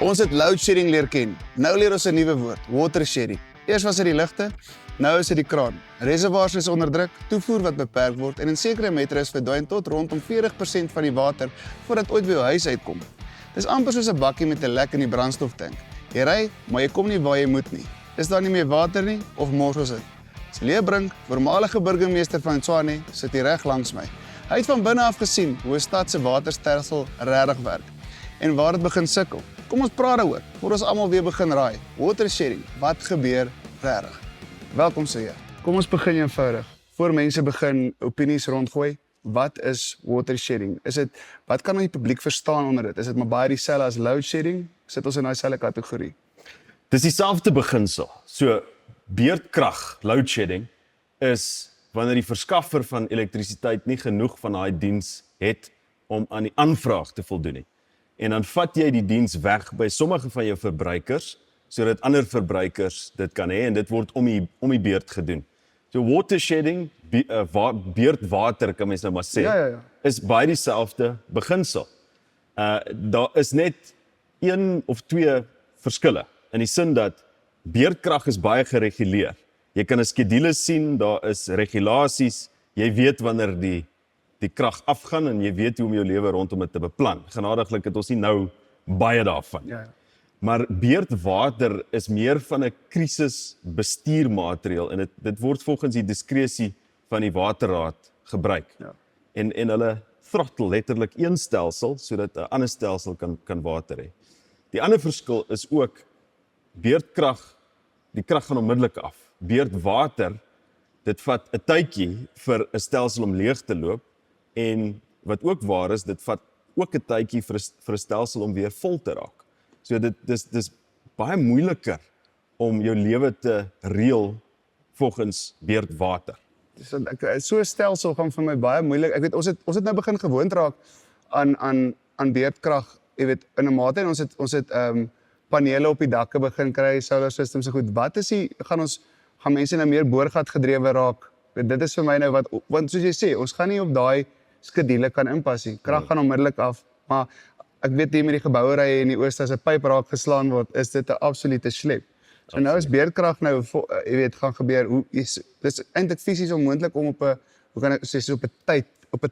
Ons het load shedding leer ken. Nou leer ons 'n nuwe woord, water shedding. Eers was dit die ligte, nou is dit die kraan. Reservoirs is onder druk, toevoer wat beperk word en in sekere metros verdwyn tot rondom 40% van die water voordat ooit by jou huis uitkom. Dis amper soos 'n bakkie met 'n lek in die brandstoftank. Jy ry, maar jy kom nie waar jy moet nie. Is daar nie meer water nie of mors ons dit? Celia Brink, voormalige burgemeester van Tshwane, sit hier reg langs my. Hy het van binne af gesien hoe 'n stad se waterstelsel regtig werk en waar dit begin sukkel. Kom ons praat daaroor, voor ons almal weer begin raai. Water shedding, wat gebeur regtig? Welkom Celia. Kom ons begin eenvoudig. Voor mense begin opinies rondgooi, wat is water shedding? Wat kan die publiek verstaan onder dit? Is dit maar baie dieselfde as load shedding? Sit ons in daai selfde kategorie? Dis dieselfde beginsel. So beurtkrag, load shedding, is wanneer die verskaffer van elektrisiteit nie genoeg van daai diens het om aan die aanvraag te voldoen nie. En dan vat jy die diens weg by sommige van jou verbruikers, sodat ander verbruikers dit kan hê en dit word om die beurt gedoen. So water shedding, beurtwater kan mens nou maar sê, Ja. is baie dieselfde beginsel. Daar is net 1 of 2 verskille, in die sin dat beurtkrag is baie gereguleer. Jy kan 'n skedule sien, daar is regulasies, jy weet wanneer die krag afgaan en jy weet hoe om jou lewe rondom dit te beplan. Genadiglik het ons nie nou baie daarvan. Ja. Maar beurtwater is meer van 'n krisisbestuurmateriaal en dit word volgens die diskresie van die waterraad gebruik. Ja. En hulle throttle letterlik een stelsel sodat 'n ander stelsel kan water hê. Die ander verskil is ook beurtkrag, die krag gaan onmiddellik af. Beurtwater, dit vat 'n tydjie vir 'n stelsel om leeg te loop en wat ook waar is, dit vat ook 'n tydjie vir 'n stelsel om weer vol te raak. So dis baie moeiliker om jou lewe te reël volgens beurtwater. So 'n stelsel gaan vir my baie moeilik. Ek weet ons het nou begin gewoond raak aan beurtkrag, jy weet, in 'n mate en ons het panele op die dakke begin kry, solar systems so goed. Wat is gaan mense nou meer boorgat gedrewe raak? Dit is vir my nou want soos jy sê, ons gaan nie op daai skedule kan inpas nie. Krag gaan onmiddellik af, maar ek weet hier met die gebouery in die ooste as 'n pyp raak geslaan word, is dit 'n absolute slep. So nou is beurtkrag nou, jy weet, gaan gebeur. Dis eintlik fisies onmoontlik om op 'n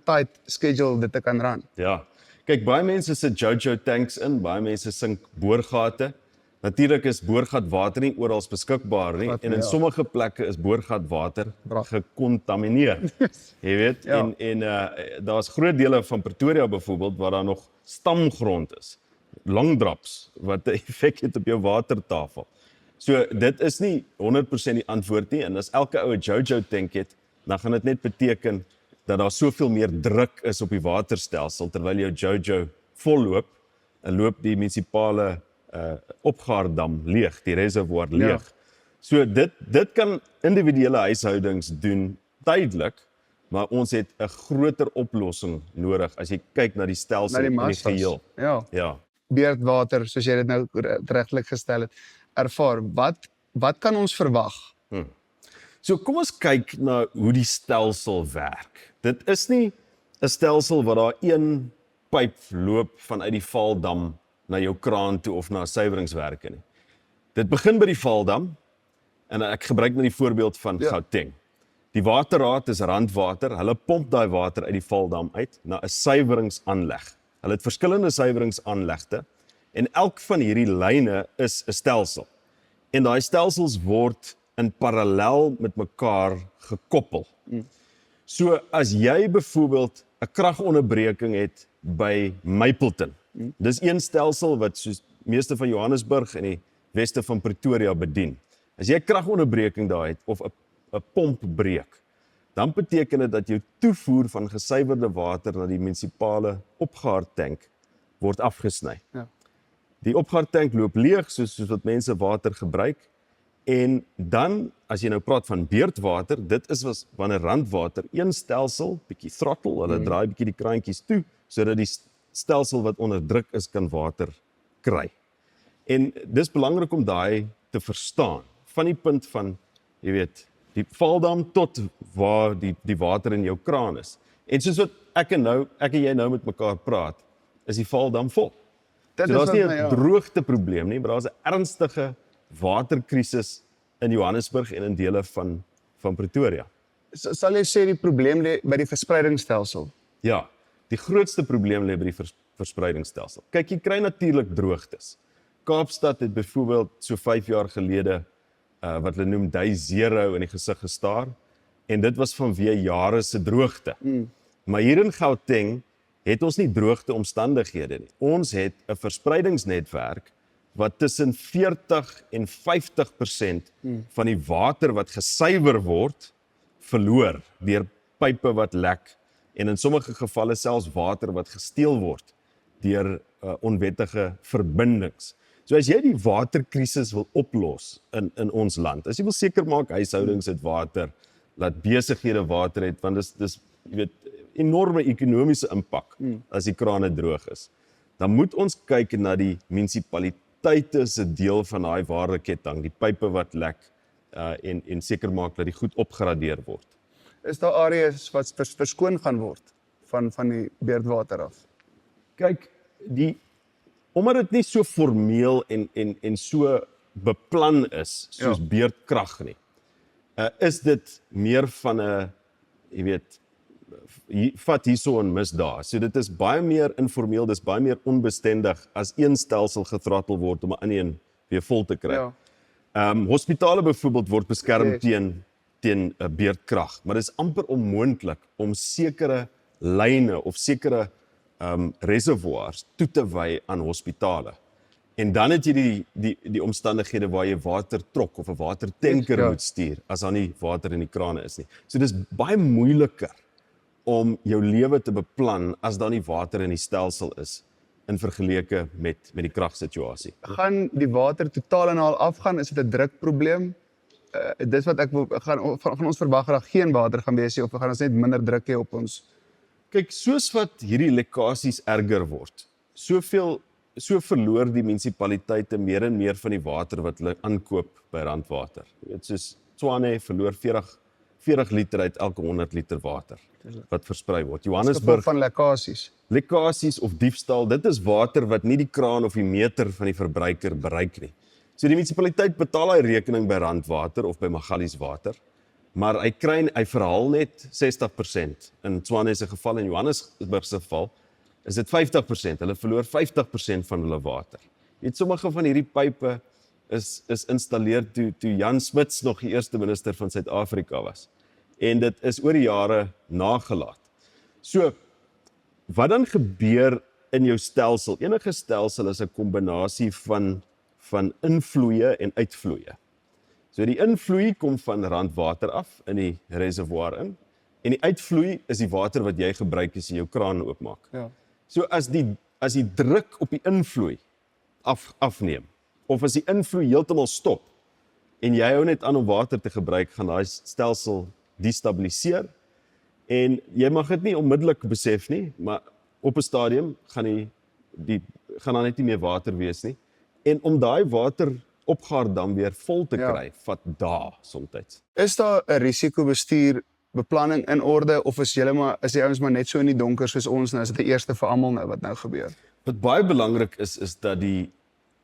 tight schedule dit te kan run. Ja. Kyk, baie mense sit JoJo tanks in, baie mense sink boorgate. Natuurlik is boorgatwater nie oral beskikbaar nie en in sommige plekke is boorgatwater gekontamineer. Jy weet, Ja. en daar's groot dele van Pretoria byvoorbeeld waar daar nog stamgrond is. Langdraps wat 'n effek het op jou watertafel. So dit is nie 100% die antwoord nie en as elke ou 'n JoJo tank het, dan gaan dit net beteken dat daar soveel meer druk is op die waterstelsel terwyl jou JoJo volloop en loop die munisipale opgaardam leeg, die reservoir leeg. Ja. So dit kan individuele huishoudings doen tydelik, maar ons het 'n groter oplossing nodig as jy kyk na die stelsel in die geheel. Ja. Beurtwater, soos jy dit nou regtelik gestel het, ervaar. Wat kan ons verwag? So kom ons kyk na hoe die stelsel werk. Dit is nie 'n stelsel waar daar een pyp loop vanuit die valdam na jou kraan toe of na suiweringswerke nie. Dit begin by die valdam en ek gebruik nou die voorbeeld van Gauteng. Die waterraad is randwater, hulle pomp daai water uit die valdam uit na 'n suiweringsaanleg. Hulle het verskillende suiweringsaanlegte en elk van hierdie lyne is 'n stelsel. En daai stelsels word in parallel met mekaar gekoppel. So as jy byvoorbeeld 'n kragonderbreking het by Mapleton, dis een stelsel wat soos meeste van Johannesburg en die weste van Pretoria bedien. As jy 'n kragonderbreking daar het of 'n pomp breek, dan beteken dit dat jou toevoer van gesuiwerde water na die munisipale opgaartank word afgesny. Ja. Die opgaartank loop leeg soos wat mense water gebruik. En dan, as jy nou praat van beurtwater, dit is wanneer randwater een stelsel, bietjie throttle, hulle draai bietjie die kraantjies toe, sodat die stelsel wat onder druk is, kan water kry. En dis belangrik om daai te verstaan, van die punt van, jy weet, die valdam tot waar die water in jou kraan is. En soos wat ek en jy nou met mekaar praat, is die valdam vol. Dit So is daar's nie wat 'n my, ja. droogteprobleem nie, maar daar's 'n ernstige waterkrisis in Johannesburg en in dele van Pretoria. Sal jy sê die probleem lê by die verspreidingsstelsel? Ja, die grootste probleem lê by die verspreidingsstelsel. Kyk, jy kry natuurlik droogtes. Kaapstad het byvoorbeeld so 5 jaar gelede wat hulle noem day zero in die gesig gestaar en dit was vanweë jare se droogte. Maar hier in Gauteng het ons nie droogte omstandighede nie. Ons het 'n verspreidingsnetwerk wat tussen 40 en 50% van die water wat gesuiwer word, verloor deur pype wat lek en in sommige gevalle selfs water wat gesteel word deur onwettige verbindings. So as jy die waterkrisis wil oplos in ons land, as jy wil seker maak huishoudings het water, laat besighede water het, want dis jy weet enorme ekonomiese impak as die krane droog is. Dan moet ons kyk na die munisipaliteite se deel van daai waardeketting, die pype wat lek en seker maak dat die goed opgradeer word. Is daar areas wat verskoon gaan word van die beurtwater af? Kyk, omdat dit nie so formeel en so beplan is soos beurtkrag nie, is dit meer van 'n, jy weet, vat hierso en mis daar. So dit is baie meer informeel, dis baie meer onbestendig as een stelsel gethrottle word om 'n ander een weer vol te kry. Ja. Hospitale byvoorbeeld word beskerm teen beurtkrag, maar dit is amper onmoontlik om sekere lyne of sekere reservoirs toe te wy aan hospitale. En dan het jy die omstandighede waar jy water trok of 'n watertanker moet stuur as daar nie water in die krane is nie. So dis baie moeiliker om jou lewe te beplan as daar nie water in die stelsel is in vergeleke met die kragsituasie. Gaan die water totaal en al afgaan? Is dit 'n drukprobleem? Dis wat ek wil gaan ons verwag dat geen water gaan wees nie, of gaan ons net minder druk hê op ons? Kyk, soos wat hierdie lekkasies erger word, so verloor die munisipaliteite meer en meer van die water wat hulle aankoop by Randwater. Jy weet, soos Tshwane verloor 40 liter uit elke 100 liter water wat versprei word. Johannesburg van lekkasies of diefstal, dit is water wat nie die kraan of die meter van die verbruiker bereik nie. So die munisipaliteit betaal hy rekening by Randwater of by Magalies Water, maar hy verhaal net 60%. In Tshwane se geval en Johannesburg se geval is dit 50%. Hulle verloor 50% van hulle water. Weet, sommige van hierdie pype is installeer toe Jan Smuts nog die eerste minister van Suid-Afrika was. En dit is oor die jare nagelaat. So, wat dan gebeur in jou stelsel? Enige stelsel is 'n kombinasie van invloeie en uitvloeie. So die invloei kom van Randwater af in die reservoir in, en die uitvloei is die water wat jy gebruik as jy jou kraan oopmaak. Ja. So as die druk op die invloei afneem, of as die invloei heeltemal stop, en jy hou net aan om water te gebruik, gaan daai stelsel destabiliseer, en jy mag dit nie onmiddellik besef nie, maar op 'n stadium gaan daar net nie meer water wees nie, en om daai wateropgaardam weer vol te kry, vat dae soms. Is daar 'n risikobestuur beplanning in orde, of is die ouens maar net so in die donker soos ons nou, is dit die eerste vir almal nou wat nou gebeur? Wat baie belangrik is dat die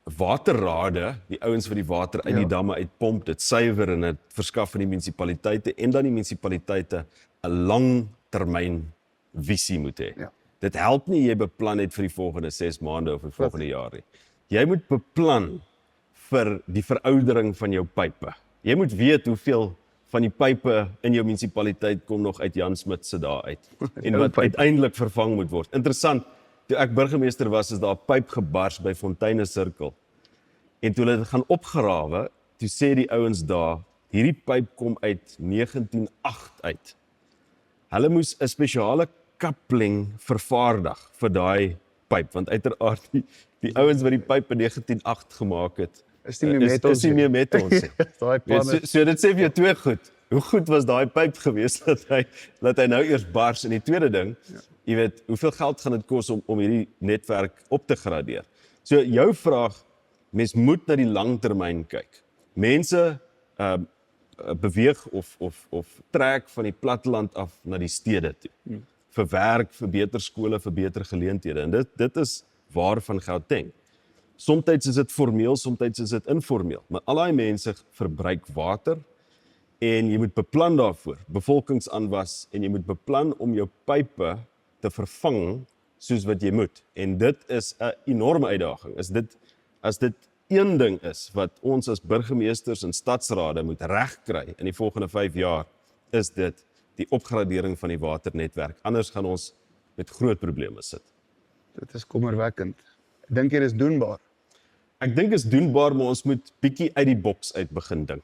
waterrade, die ouens wat die water uit die damme uitpomp, dit suiwer en dit verskaf aan die munisipaliteite, en dan die munisipaliteite 'n langtermyn visie moet hê. Ja. Dit help nie jy beplan net vir die volgende 6 maande of die volgende jaar nie. Jy moet beplan vir die veroudering van jou pype. Jy moet weet hoeveel van die pype in jou munisipaliteit kom nog uit Jan Smuts se dae uit en wat uiteindelik vervang moet word. Interessant, toe ek burgemeester was, is daar 'n pyp gebars by Fonteine Sirkel. En toe hulle dit gaan opgrawe, toe sê die ouens daar, hierdie pyp kom uit 1908 uit. Hulle moes 'n spesiale coupling vervaardig vir daai pyp, want uiteraard die ouens wat die pyp in 1908 gemaak het, is nie meer met ons nie. So dit sê vir jou twee goed. Hoe goed was daai pyp geweest dat hy nou eers bars, en die tweede ding, jy weet, hoeveel geld gaan dit kos om hierdie netwerk op te gradeer? So jou vraag, mens moet na die langtermyn kyk. Mense beweeg of trek van die platteland af na die stede toe. Vir werk, vir beter skole, vir beter geleenthede. En dit is waar van Gauteng. Soms is dit formeel, soms is dit informeel. Maar al die mense verbruik water en jy moet beplan daarvoor, bevolkingsaanwas, en jy moet beplan om jou pype te vervang soos wat jy moet. En dit is 'n enorme uitdaging. As dit een ding is wat ons as burgemeesters en stadsrade moet regkry in die volgende 5 jaar, is dit die opgradering van die waternetwerk. Anders gaan ons met groot probleme sit. Dit is kommerwekkend. Ek dink hier is doenbaar. Ek dink is doenbaar, maar ons moet bietjie uit die boks uit begin dink.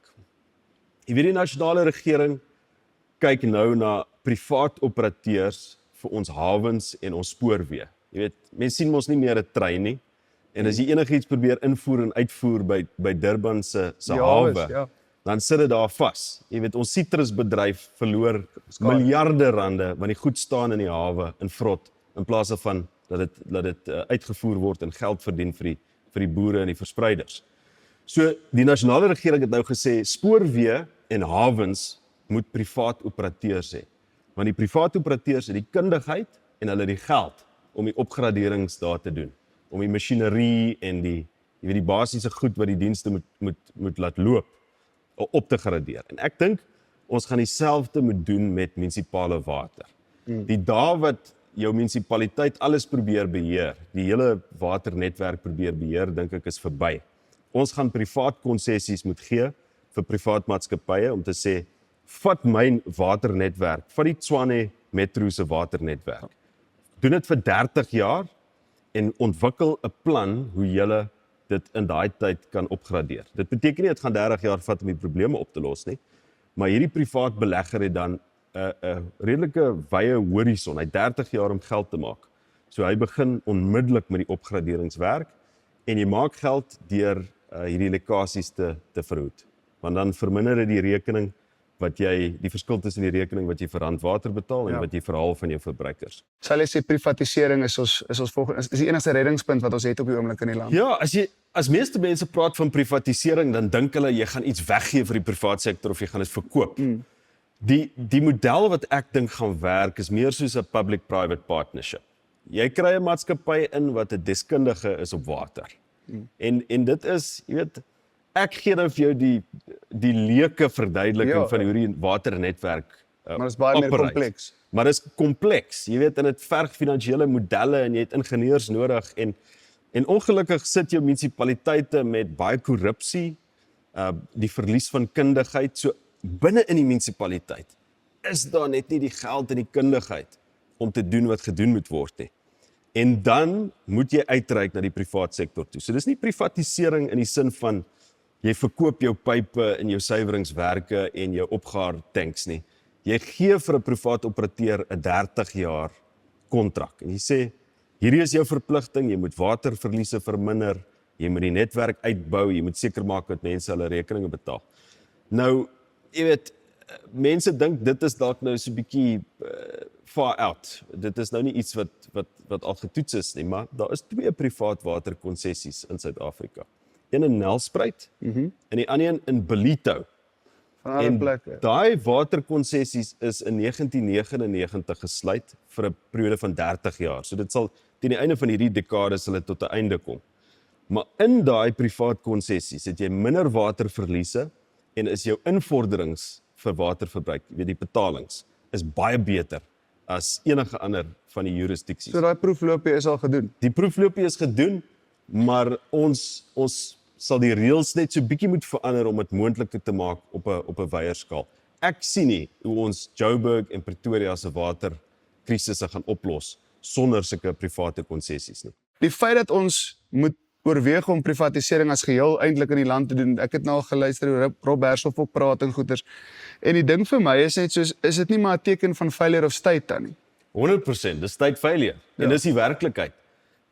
Jy weet die nasionale regering kyk nou na privaat operateurs vir ons hawens en ons spoorweë. Jy weet, mense sien mos nie meer 'n trein nie. En as jy enigiets probeer invoer en uitvoer by Durban se hawe, Ja. dan sit dit daar vas. Jy weet, ons sitrusbedryf verloor miljarde rande want die goed staan in die hawe in vrot in plaas daarvan dat dit uitgevoer word en geld verdien vir die boere en die verspreiders. So die nasionale regering het nou gesê spoorweë en hawens moet privaat operateurs hê. Want die privaat operateurs het die kundigheid en hulle die geld om die opgraderings daar te doen, om die masjinerie en die basiese goed wat die dienste moet laat loop op te gradeer. En ek dink ons gaan dieselfde moet doen met munisipale water. Die dae wat jou munisipaliteit alles probeer beheer, die hele waternetwerk probeer beheer, dink ek is verby. Ons gaan privaat konsessies moet gee vir privaat maatskappye om te sê, vat my waternetwerk, vat die Tshwane Metro se waternetwerk. Doen dit vir 30 jaar en ontwikkel 'n plan hoe jy dit in daai tyd kan opgradeer. Dit beteken nie dit gaan 30 jaar vat om die probleme op te los nie, maar hierdie privaat belegger het dan 'n redelike wye horison. Hy het 30 jaar om geld te maak. So hy begin onmiddellik met die opgraderingswerk en jy maak geld deur hierdie lekkasies te verhoed. Want dan verminder dit die rekening die verskil tussen die rekening wat jy vir randwater betaal en wat jy verhaal van jou verbruikers. Sal jy sê privatisering is die enigste reddingspunt wat ons het op die oomblik in die land? Ja, as meeste mense praat van privatisering, dan dink hulle jy gaan iets weggee vir die privaat sektor of jy gaan dit verkoop. Die model wat ek dink gaan werk is meer soos 'n public-private partnership. Jy kry 'n maatskappy in wat 'n deskundige is op water. En dit is, jy weet, ek gee nou vir jou die leuke verduideliking van hoe die waternetwerk maar dit is baie meer kompleks. Maar dit is kompleks, jy weet, en dit verg finansiële modelle en jy het ingenieurs nodig en ongelukkig sit jou munisipaliteite met baie korrupsie, die verlies van kundigheid. So binne in die munisipaliteit is daar net nie die geld en die kundigheid om te doen wat gedoen moet word nie. En dan moet jy uitreik na die privaat sektor toe. So dis nie privatisering in die sin van jy verkoop jou pype en jou suiweringswerke en jou opgaar tanks nie. Jy gee vir 'n privaat operateur 'n 30 jaar kontrak. En jy sê, hierdie is jou verpligting, jy moet waterverliese verminder, jy moet die netwerk uitbou, jy moet seker maak dat mense hulle rekeninge betaal. Nou, jy weet, mense dink dit is dalk nou so 'n bietjie far out. Dit is nou nie iets wat al getoets is nie, maar daar is 2 privaat waterkonsessies in Suid-Afrika. Een in Nelspruit en die ander een in Ballito. En daai waterkonsessies is in 1999 gesluit vir 'n periode van 30 jaar. So dit sal teen die einde van hierdie dekade sal dit tot 'n einde kom. Maar in daai privaat konsessies het jy minder waterverliese en is jou invorderings vir waterverbruik, jy weet die betalings, is baie beter as enige ander van die jurisdiksies. So daai proefloopie is al gedoen. Die proefloopie is gedoen, maar ons sal die reëls net so bietjie moet verander om dit moontlik te maak op 'n wyeer skaal. Ek sien nie hoe ons Joburg en Pretoria se waterkrisisse gaan oplos sonder sulke private konsessies nie. Die feit dat ons moet oorweeg om privatisering as geheel eintlik in die land te doen. Ek het nou al geluister hoe Rob Hershoff ook praat en goeters. En die ding vir my is net soos, is dit nie maar 'n teken van failure of state dan nie? 100%, dis state failure. En dis die werklikheid.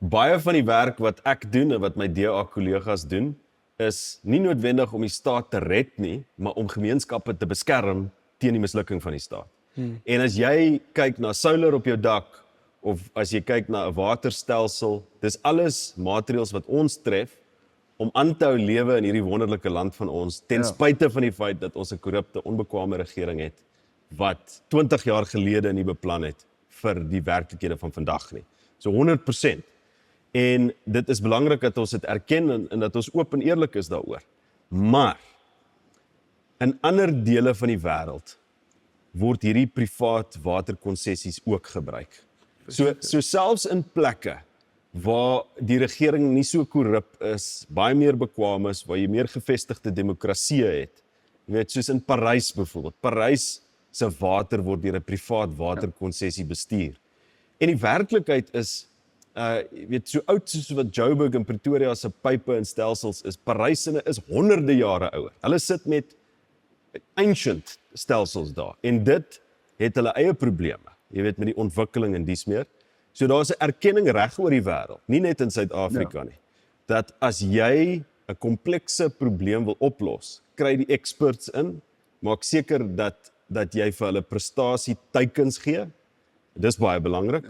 Baie van die werk wat ek doen en wat my DA-kollegas doen, is nie noodwendig om die staat te red nie, maar om gemeenskappe te beskerm teen die mislukking van die staat. En as jy kyk na solar op jou dak, of as jy kyk na 'n waterstelsel, dis alles maatreëls wat ons tref om aan te hou lewe in hierdie wonderlike land van ons, ten spyte van die feit dat ons 'n korrupte, onbekwame regering het, wat 20 jaar gelede nie beplan het vir die werklikhede van vandag nie. So 100%. En dit is belangrik dat ons dit erken en dat ons oop en eerlik is daaroor. Maar in ander dele van die wêreld word hierdie privaat waterkonsessies ook gebruik. So selfs in plekke waar die regering nie so korrup is, baie meer bekwaam is, waar jy meer gevestigde demokrasie het. Jy weet, soos in Parys byvoorbeeld. Parys se water word deur 'n privaat waterkonsessie bestuur. En die werklikheid is, jy weet, so oud soos wat Joburg en Pretoria se pype en stelsels is, Parys is honderde jare ouer. Hulle sit met ancient stelsels daar. En dit het hulle eie probleme, jy weet, met die ontwikkeling en dies meer. So daar is 'n erkenning reg oor die wêreld, nie net in Suid-Afrika nie, dat as jy 'n komplekse probleem wil oplos, kry die experts in, maak seker dat jy vir hulle prestasie teikens gee. Dis baie belangrik.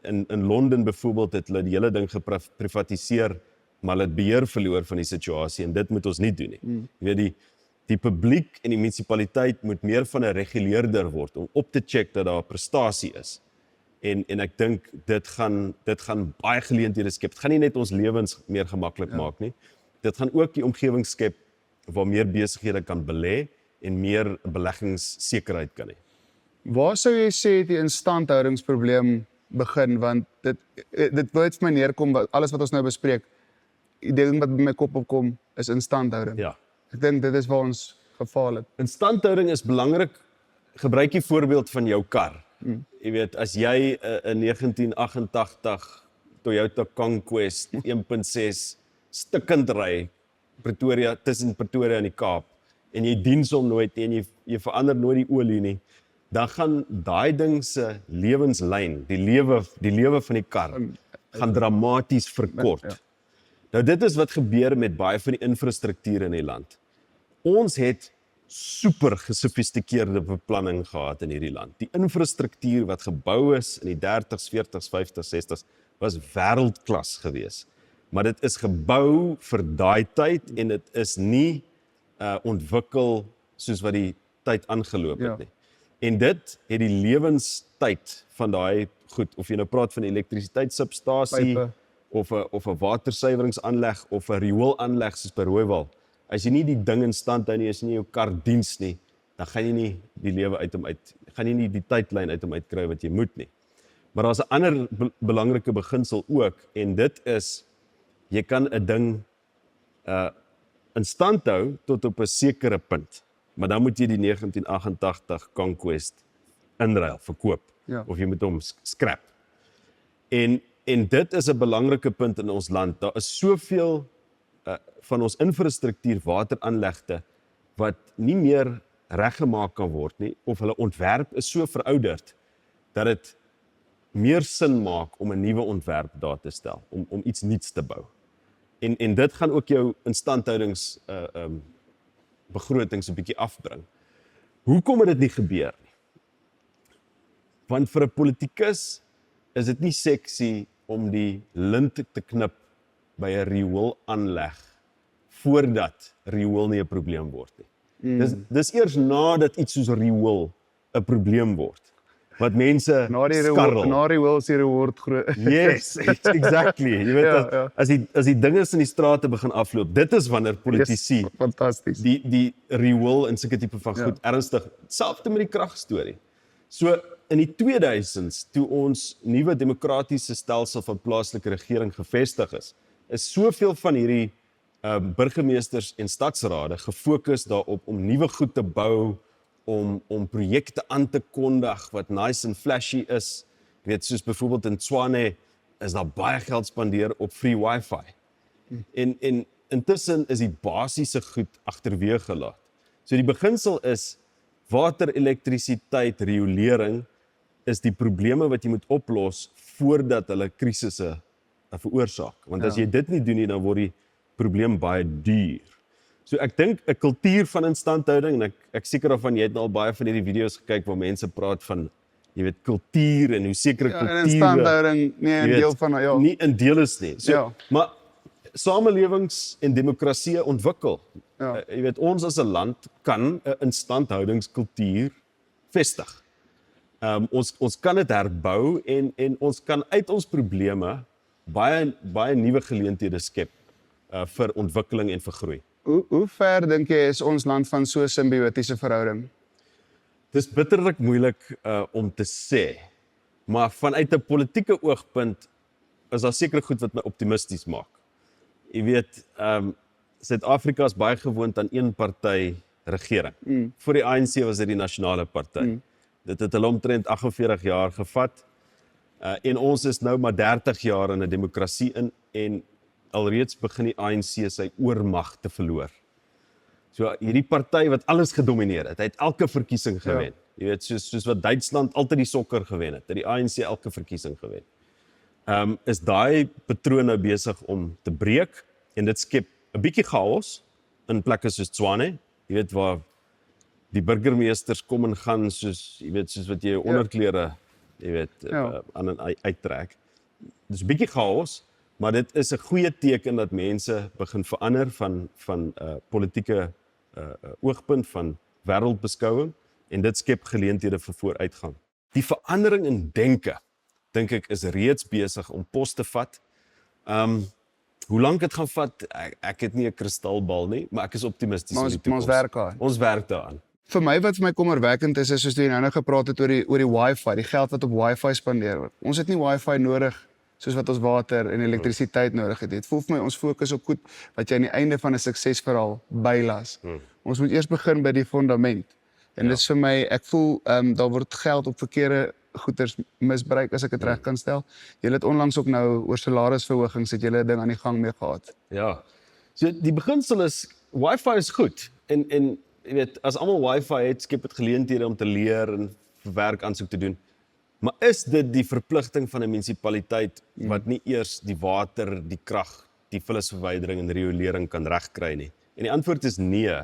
In Londen byvoorbeeld het hulle die hele ding geprivatiseer, maar hulle het beheer verloor van die situasie en dit moet ons nie doen nie. Jy weet, die publiek en die munisipaliteit moet meer van 'n reguleerder word om op te check dat daar prestasie is. En ek dink dit gaan baie geleenthede skep. Dit gaan nie net ons lewens meer gemaklik maak nie. Dit gaan ook die omgewing skep waar meer besighede kan belê en meer beleggingssekerheid kan hê. Waar sou jy sê die instandhoudingsprobleem begin? Want dit wil vir my neerkom, alles wat ons nou bespreek, die ding wat by my kop opkom, is instandhouding. Ja. Ek dink dit is waar ons gefaal het. Instandhouding is belangrik. Gebruik die voorbeeld van jou kar. Jy weet, as jy 'n 1988 Toyota Conquest 1.6 stikkend ry, tussen Pretoria en die Kaap, en jy diens hom nooit nie, en jy verander nooit die olie nie, dan gaan daai ding se lewenslyn, die lewe van die kar, gaan dramaties verkort. Nou dit is wat gebeur met baie van die infrastruktuur in die land. Ons het super gesofistikeerde beplanning gehad in hierdie land. Die infrastruktuur wat gebou is in die 30s, 40s, 50s, 60s was wêreldklas geweest. Maar dit is gebou vir daai tyd en dit is nie ontwikkel soos wat die tyd aangeloop het nie. En dit het die lewenstyd van daai goed, of jy nou praat van 'n elektrisiteitssubstasie of 'n watersuiweringsaanleg of 'n rioolaanleg soos by Rooiwal. As jy nie die ding in stand hou nie, as jy nie jou kar diens nie, dan gaan jy nie die lewe uit hom uit, gaan jy nie die tydlyn uit hom uitkry wat jy moet nie. Maar daar's 'n ander belangrike beginsel ook, en dit is, jy kan 'n ding in stand hou tot op 'n sekere punt, maar dan moet jy die 1988 Conquest inruil, verkoop, of jy moet hom scrap. En dit is 'n belangrike punt in ons land. Daar is soveel van ons infrastruktuur, wateraanlegte, wat nie meer reggemaak kan word nie, of hulle ontwerp is so verouderd, dat dit meer sin maak om 'n nuwe ontwerp daar te stel, om iets nuuts te bou. En dit gaan ook jou instandhoudings begrotings 'n bietjie afbring. Hoekom het dit nie gebeur nie? Want vir 'n politikus is dit nie seksie om die lint te knip by 'n rioolaanleg voordat riool nie 'n probleem word nie. Dis eers nadat iets soos riool 'n probleem word wat mense skarrel. Na riool is die reward groot. Yes, exactly. Jy weet, as die dinge in die strate begin afloop, dit is wanneer politici fantasties. Die riool en sulke tipe van goed ernstig, selfs met die kragstorie. So in die 2000s, toe ons nuwe demokratiese stelsel van plaaslike regering gevestig is soveel van hierdie burgemeesters en stadsrade gefokus daarop om nuwe goed te bou, om projekte aan te kondig wat nice en flashy is. Jy weet, soos byvoorbeeld in Tshwane is daar baie geld spandeer op free wifi. En intussen is die basiese goed agterweë gelaat. So die beginsel is water, elektrisiteit, riolering is die probleme wat jy moet oplos voordat hulle krisisse veroorsaak. Want as jy dit nie doen nie, dan word die probleem baie duur. So ek dink 'n kultuur van instandhouding, en ek seker daarvan, jy het al baie van hierdie video's gekyk waar mense praat van, jy weet, kultuur en hoe sekere kulture, instandhouding nie 'n deel van nie 'n deel is nie. So, maar samelewings en demokrasie ontwikkel. Jy weet, ons as 'n land kan 'n instandhoudingskultuur vestig. Ons kan dit herbou en ons kan uit ons probleme baie nuwe geleenthede skep vir ontwikkeling en vir groei. Hoe ver dink jy is ons land van so 'n simbiotiese verhouding? Dis bitterlik moeilik om te sê, maar vanuit 'n politieke oogpunt is daar seker goed wat my optimisties maak. Jy weet, Suid-Afrika is baie gewoond aan een party regering. Voor die ANC was dit die Nasionale Party. Dit het hulle omtrent 48 jaar gevat. En ons is nou maar 30 jaar in 'n demokrasie in en alreeds begin die ANC sy oormag te verloor. So hierdie party wat alles gedomeineer het, hy het elke verkiesing gewen. Jy weet, soos wat Duitsland altyd die sokker gewen het die ANC elke verkiesing gewen. Is daai patroon nou besig om te breek en dit skep 'n bietjie chaos in plekke soos Tshwane, jy weet waar die burgemeesters kom en gaan soos wat jy onderklere, jy weet, aan en uittrek. Dis 'n bietjie chaos, maar dit is 'n goeie teken dat mense begin verander van politieke oogpunt, van wêreldbeskouing en dit skep geleenthede vir vooruitgang. Die verandering in denke, dink ek, is reeds besig om pos te vat. Hoe lank dit gaan vat, ek het nie 'n kristalbal nie, maar ek is optimisties oor die toekoms. Ons werk aan. Ons werk daaraan. Vir my wat vir my kommerwekkend is soos jy nou gepraat het oor die wifi, die geld wat op wifi spandeer word. Ons het nie wifi nodig soos wat ons water en elektrisiteit nodig het. Dit voel vir my ons fokus op goed wat jy aan die einde van 'n suksesverhaal bylas. Ons moet eers begin by die fondament. En dis vir my, ek voel daar word geld op verkeerde goeders misbruik, as ek dit reg kan stel. Julle het onlangs ook nou oor salarisverhogings het julle 'n ding aan die gang mee gehad. Ja. So die beginsel is wifi is goed en jy weet, as almal wifi het, skep dit geleenthede om te leer en vir werk aansoek te doen. Maar is dit die verpligting van 'n munisipaliteit wat nie eers die water, die krag, die vullisverwydering en riolering kan regkry nie? En die antwoord is nee.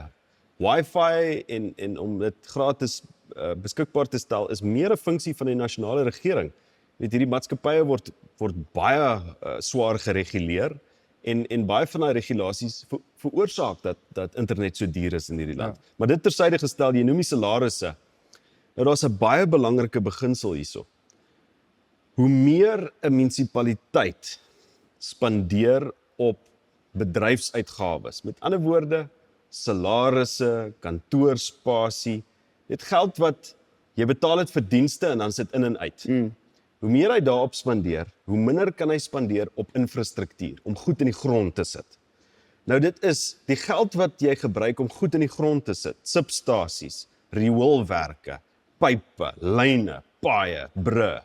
Wifi en om dit gratis beskikbaar te stel is meer 'n funksie van die nasionale regering. Weet, hierdie maatskappye word baie swaar gereguleer en baie van daai regulasies veroorsaak dat internet so duur is in hierdie land. Ja. Maar dit tersyde gestel, jy noem die salarisse. Nou daar's 'n baie belangrike beginsel hierso. Hoe meer 'n munisipaliteit spandeer op bedryfsuitgawes, met ander woorde, salarisse, kantoorspasie, dit geld wat jy betaal het vir dienste en dan sit in en uit. Hoe meer hy daarop spandeer, hoe minder kan hy spandeer op infrastruktuur, om goed in die grond te sit. Nou dit is die geld wat jy gebruik om goed in die grond te sit, substasies, rioolwerke, pype, lyne, paaie, brûe.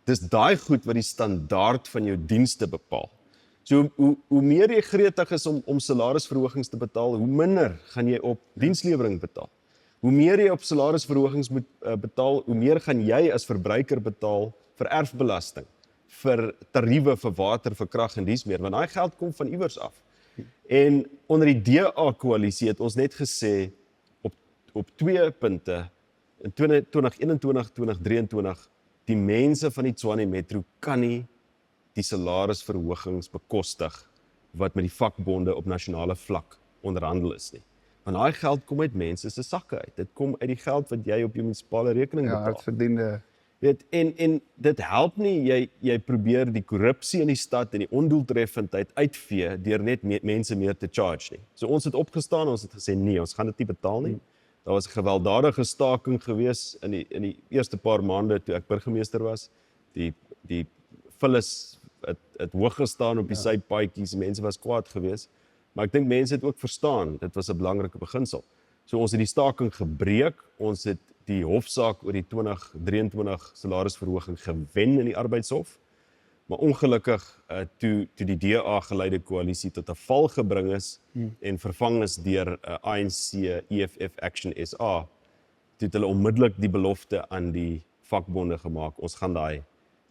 Dis daai goed wat die standaard van jou dienste bepaal. So hoe meer jy gretig is om salarisverhogings te betaal, hoe minder gaan jy op dienslewering betaal. Hoe meer jy op salarisverhogings moet betaal, hoe meer gaan jy as verbruiker betaal vir erfbelasting, vir tariewe vir water, vir krag en dies meer, want daai geld kom van iewers af. En onder die DA-koalisie het ons net gesê op 2 punte in 2021, 2023, die mense van die Tshwane Metro kan nie die salarisverhogings bekostig wat met die vakbonde op nasionale vlak onderhandel is nie. Want daai geld kom uit mense se sakke uit. Dit kom uit die geld wat jy op jou munisipale rekening betaal. Hardverdiende. Weet, en dit help nie, jy probeer die korrupsie in die stad en die ondoeltreffendheid uitvee deur net mense meer te charge nie. So ons het opgestaan, ons het gesê nee, ons gaan dit nie betaal nie. Daar was 'n gewelddadige staking gewees in die eerste paar maande toe ek burgemeester was. Die vullis het hoog gestaan op die sypaadjies, mense was kwaad geweest, maar ek dink mense het ook verstaan, dit was 'n belangrike beginsel. So ons het die staking gebreek, ons het die hofsaak oor die 2023 salarisverhoging gewen in die arbeidshof, maar ongelukkig toe die DA geleide koalisie tot 'n val gebring is en vervang is deur ANC, EFF Action SA, toe het hulle onmiddellik die belofte aan die vakbonde gemaak, ons gaan daai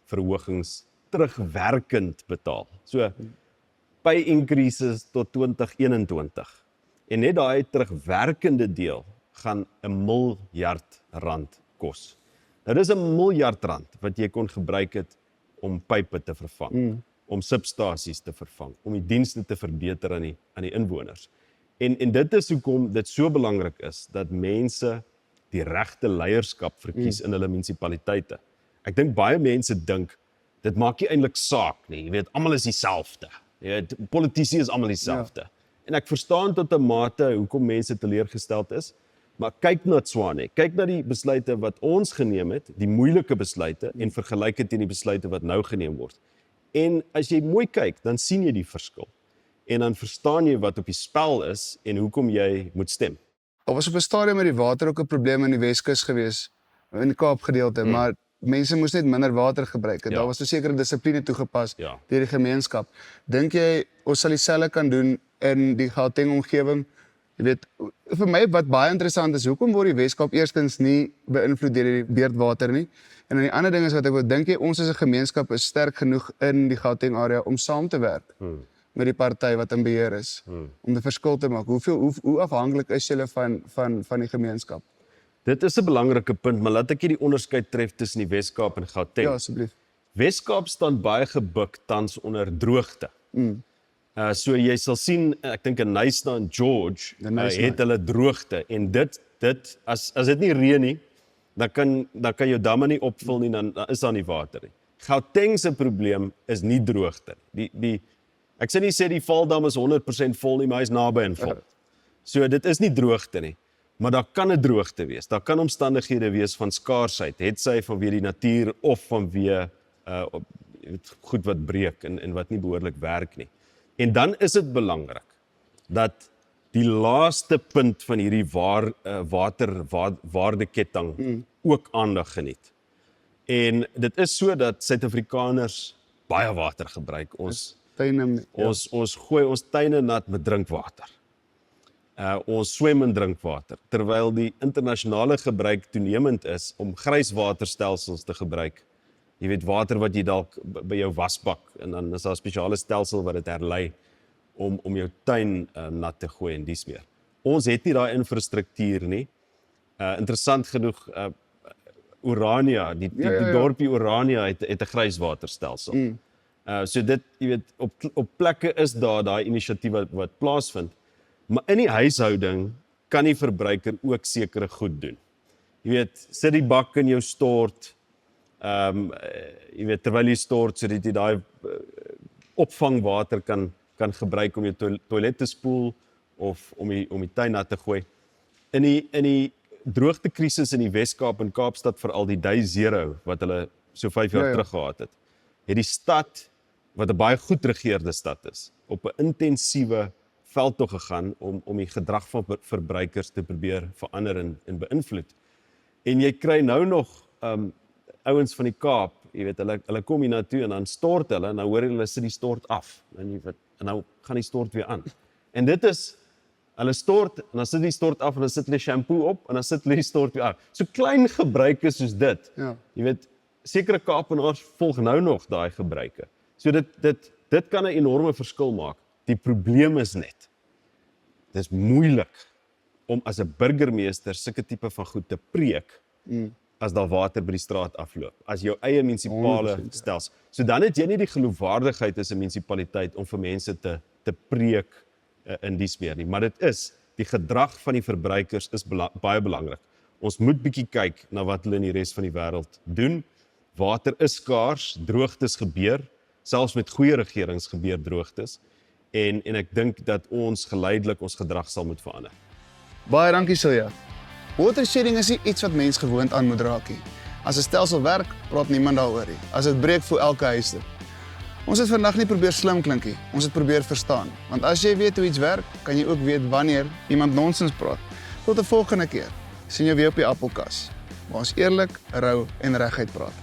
verhogings terugwerkend betaal. So, pay increases tot 2021. En net daai terugwerkende deel gaan R1 miljard kos. Nou dis R1 miljard wat jy kon gebruik het om pype te vervang, om substasies te vervang, om die dienste te verbeter aan die inwoners. En dit is hoekom dit so belangrik is, dat mense die regte leierskap verkies in hulle munisipaliteite. Ek dink baie mense dink, dit maak nie eintlik saak nie. Jy weet, almal is dieselfde. Jy weet, politici is almal dieselfde. En ek verstaan tot 'n mate hoekom mense teleurgesteld is, maar kyk na Tshwane, kyk na die besluite wat ons geneem het, die moeilike besluite, en vergelyk dit teen die besluite wat nou geneem word. En as jy mooi kyk, dan sien jy die verskil. En dan verstaan jy wat op die spel is en hoekom jy moet stem. Daar was op 'n stadium met die water ook 'n probleem in die Weskus gewees, in die Kaapgedeelte, maar mense moes net minder water gebruik. Ja. Daar was 'n sekere dissipline toegepas Ja. deur die gemeenskap. Dink jy ons sal dieselfde kan doen in die Gauteng omgewing? Jy weet, vir my wat baie interessant is, hoekom word die Weskaap eerstens nie beïnvloed deur die beurtwater nie? En dan die ander ding is wat ek wil dink jy ons as 'n gemeenskap is sterk genoeg in die Gauteng area om saam te werk met die party wat in beheer is, om 'n verskil te maak. Hoe afhanklik is julle van die gemeenskap? Dit is 'n belangrike punt, maar laat ek hier die onderskeid tref tussen die Weskaap en Gauteng. Ja, asseblief. Weskaap staan baie gebuk tans onder droogte. So jy sal sien, ek dink in Knysna en George het hulle droogte en dit as dit nie reën nie, dan kan jou damme nie opvul nie, dan is daar nie water nie. Gauteng se probleem is nie droogte. Ek sê nie die Valdam is 100% vol nie, maar hy is naby aan vol. So dit is nie droogte nie, maar daar kan 'n droogte wees. Daar kan omstandighede wees van skaarsheid, het sy vanweë die natuur of vanweë goed wat breek en wat nie behoorlik werk nie. En dan is dit belangrik dat die laaste punt van hierdie waardeketting ook aandag geniet. En dit is so dat Suid-Afrikaners baie water gebruik. Ons gooi ons tuine nat met drinkwater. Ons swem in drinkwater, terwyl die internasionale gebruik toenemend is om grijswaterstelsels te gebruik. Jy weet, water wat jy dalk by jou wasbak, en dan is daar 'n spesiale stelsel wat dit herlei om jou tuin nat te gooi en dies meer. Ons het nie daai infrastruktuur nie. Interessant genoeg, Orania, die dorpie Orania het 'n grijswaterstelsel. So dit, jy weet, op plekke is daar daai inisiatief wat plaasvind, maar in die huishouding kan die verbruiker ook sekere goed doen. Jy weet, sit die bak in jou stort, jy weet, terwyl jy stort, sodat jy daai opvangwater kan gebruik om jou toilet te spoel of om die tuin nat te gooi. In die droogtekrisis in die Weskaap en Kaapstad, veral die Day Zero wat hulle so 5 jaar terug gehad het die stad, wat 'n baie goed regeerde stad is, op 'n intensiewe veldtog gegaan om die gedrag van verbruikers te probeer verander en beïnvloed. En jy kry nou nog ouens van die Kaap, jy weet, hulle kom hier na toe en dan stort hulle, en dan hoor hulle sit die stort af, en nou gaan die stort weer aan. En dit is, hulle stort, en dan sit die stort af, en dan sit hulle shampoo op, en dan sit hulle die stort weer af. So klein gebruike soos dit, jy weet, sekere Kaapenaars volg nou nog daai gebruike. So dit kan 'n enorme verskil maak. Die probleem is net, dit is moeilik om as 'n burgemeester sulke tipe van goed te preek, as daar water by die straat afloop, as jou eie munisipale stelsel. So dan het jy nie die geloofwaardigheid as 'n munisipaliteit om vir mense te preek in dies meer nie, maar dit is, die gedrag van die verbruikers is baie belangrik. Ons moet bietjie kyk na wat hulle in die res van die wêreld doen. Water is skaars, droogtes gebeur, selfs met goeie regerings gebeur droogtes, en ek dink dat ons geleidelik ons gedrag sal moet verander. Baie dankie, Silja. Water shedding is nie iets wat mens gewoond aan moet raak nie. As 'n stelsel werk, praat niemand daaroor nie. As dit breek, voel elke huis dit. Ons het vandag nie probeer slim klink nie, ons het probeer verstaan. Want as jy weet hoe iets werk, kan jy ook weet wanneer iemand nonsens praat. Tot 'n volgende keer. Sien jou weer op die appelkas, waar ons eerlik, rou en reguit praat.